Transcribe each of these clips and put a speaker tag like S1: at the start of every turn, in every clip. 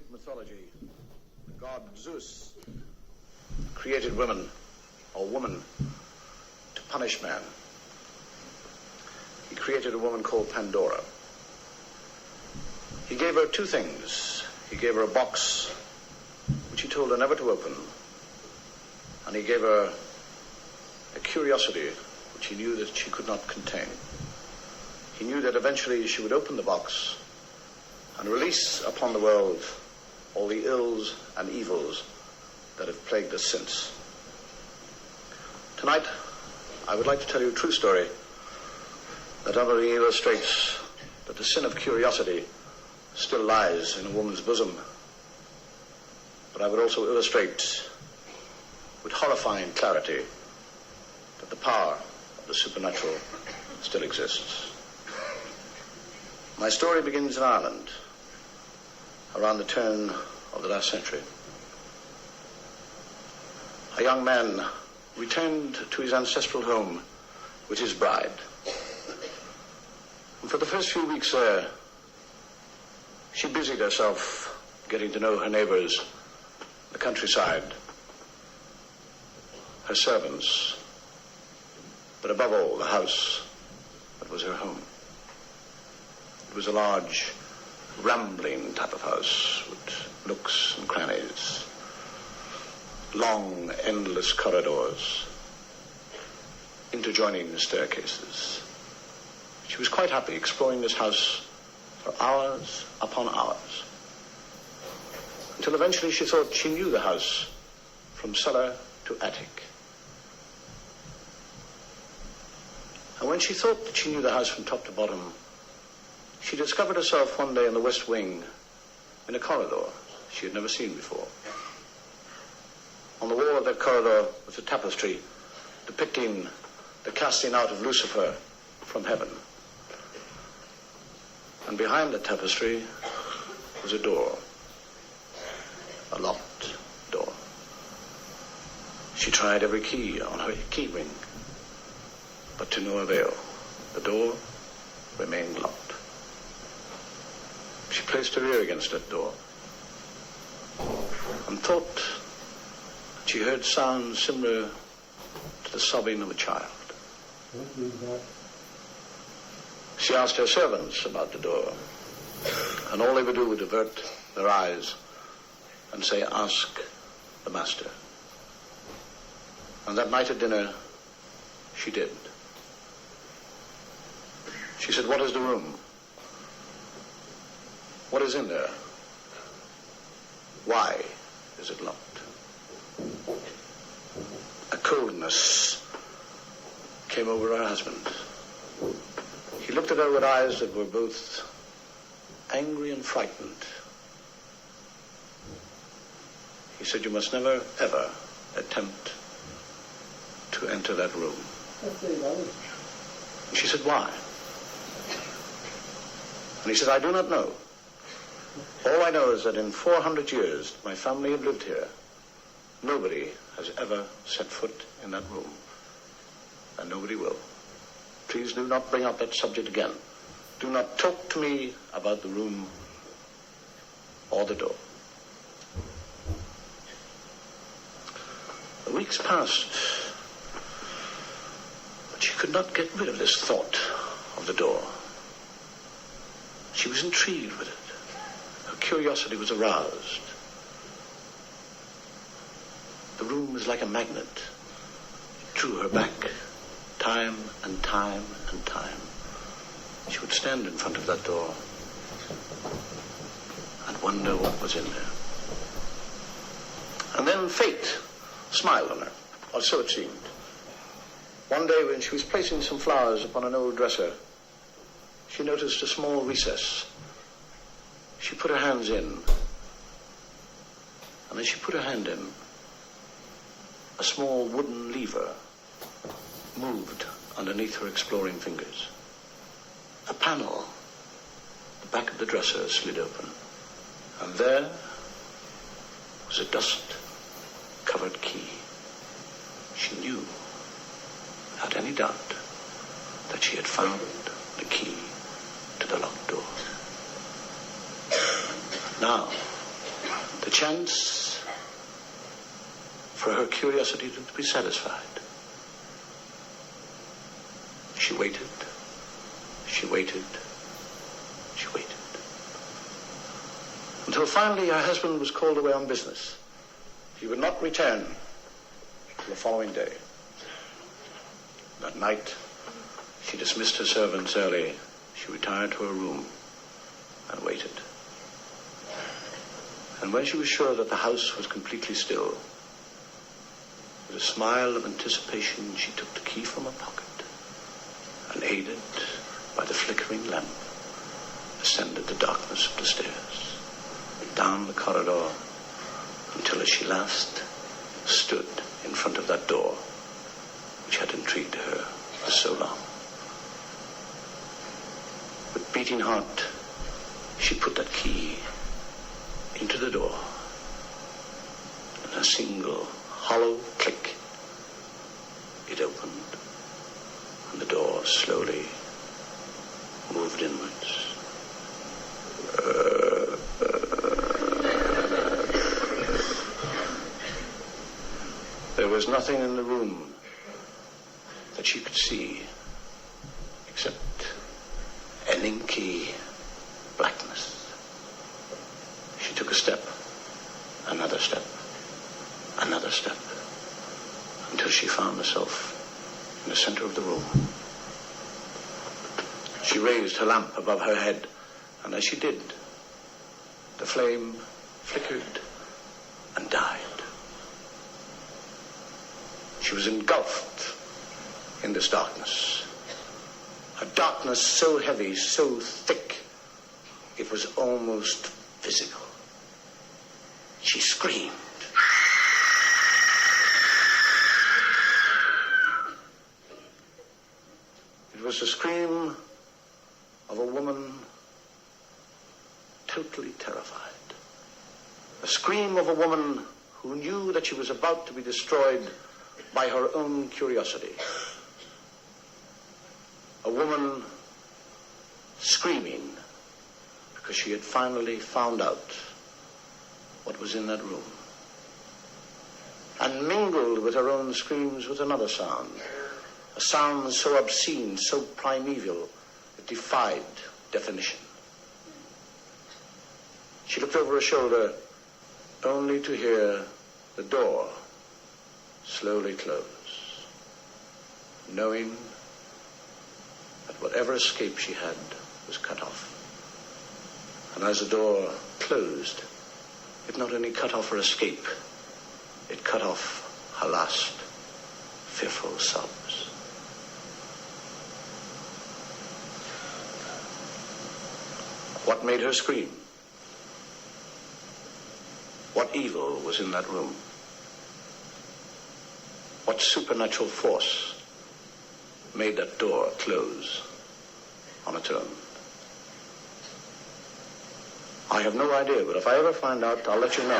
S1: Greek mythology, the god Zeus created women, or woman, to punish man. He created a woman called Pandora. He gave her two things. He gave her a box, which he told her never to open, and he gave her a curiosity, which he knew that she could not contain. He knew that eventually she would open the box and release upon the world all the ills and evils that have plagued us since. Tonight, I would like to tell you a true story that not only illustrates that the sin of curiosity still lies in a woman's bosom, but I would also illustrate with horrifying clarity that the power of the supernatural still exists. My story begins in Ireland, around the turn of the last century. A young man returned to his ancestral home with his bride. And for the first few weeks there, she busied herself getting to know her neighbors, the countryside, her servants, but above all, the house that was her home. It was a large, rambling type of house with nooks and crannies, long, endless corridors, interjoining staircases. She was quite happy exploring this house for hours upon hours, until eventually she thought she knew the house from cellar to attic. And when she thought that she knew the house from top to bottom, she discovered herself one day in the west wing in a corridor she had never seen before. On the wall of that corridor was a tapestry depicting the casting out of Lucifer from heaven. And behind the tapestry was a door, a locked door. She tried every key on her key ring, but to no avail. The door remained locked. She placed her ear against that door and thought that she heard sounds similar to the sobbing of a child. She asked her servants about the door, and all they would do would avert their eyes and say, "Ask the master." And that night at dinner, she did. She said, "What is the room? What is in there? Why is it locked?" A coldness came over her husband. He looked at her with eyes that were both angry and frightened. He said, "You must never, ever attempt to enter that room." And she said, "Why?" And he said, "I do not know. All I know is that in 400 years my family have lived here. Nobody has ever set foot in that room, and nobody will. Please do not bring up that subject again. Do not talk to me about the room or the door." The weeks passed, but she could not get rid of this thought of the door. She was intrigued with it. Her curiosity was aroused. The room was like a magnet. It drew her back time and time and time. She would stand in front of that door and wonder what was in there. And then fate smiled on her, or so it seemed. One day when she was placing some flowers upon an old dresser, she noticed a small recess. She put her hands in, and as she put her hand in, a small wooden lever moved underneath her exploring fingers. A panel, the back of the dresser, slid open, and there was a dust-covered key. She knew, without any doubt, that she had found the key to the locked door. Now, chance for her curiosity to be satisfied. She waited, she waited, she waited. Until finally her husband was called away on business. He would not return until the following day. That night, she dismissed her servants early. She retired to her room and waited. And when she was sure that the house was completely still, with a smile of anticipation, she took the key from her pocket and, aided by the flickering lamp, ascended the darkness of the stairs, down the corridor, until as she last stood in front of that door which had intrigued her for so long. With beating heart, she put that key into the door, and a single hollow click, it opened, and the door slowly moved inwards. There was nothing in the room that she could see except an inky blackness. She took a step, another step, another step, until she found herself in the center of the room. She raised her lamp above her head, and as she did, the flame flickered and died. She was engulfed in this darkness, a darkness so heavy, so thick, it was almost physical. She screamed. It was the scream of a woman totally terrified. A scream of a woman who knew that she was about to be destroyed by her own curiosity. A woman screaming because she had finally found out what was in that room. And mingled with her own screams was another sound, a sound so obscene, so primeval, it defied definition. She looked over her shoulder only to hear the door slowly close, knowing that whatever escape she had was cut off. And as the door closed, it not only cut off her escape, it cut off her last fearful sobs. What made her scream? What evil was in that room? What supernatural force made that door close on its own? I have no idea, but if I ever find out, I'll let you know.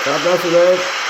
S2: God bless you, Dave.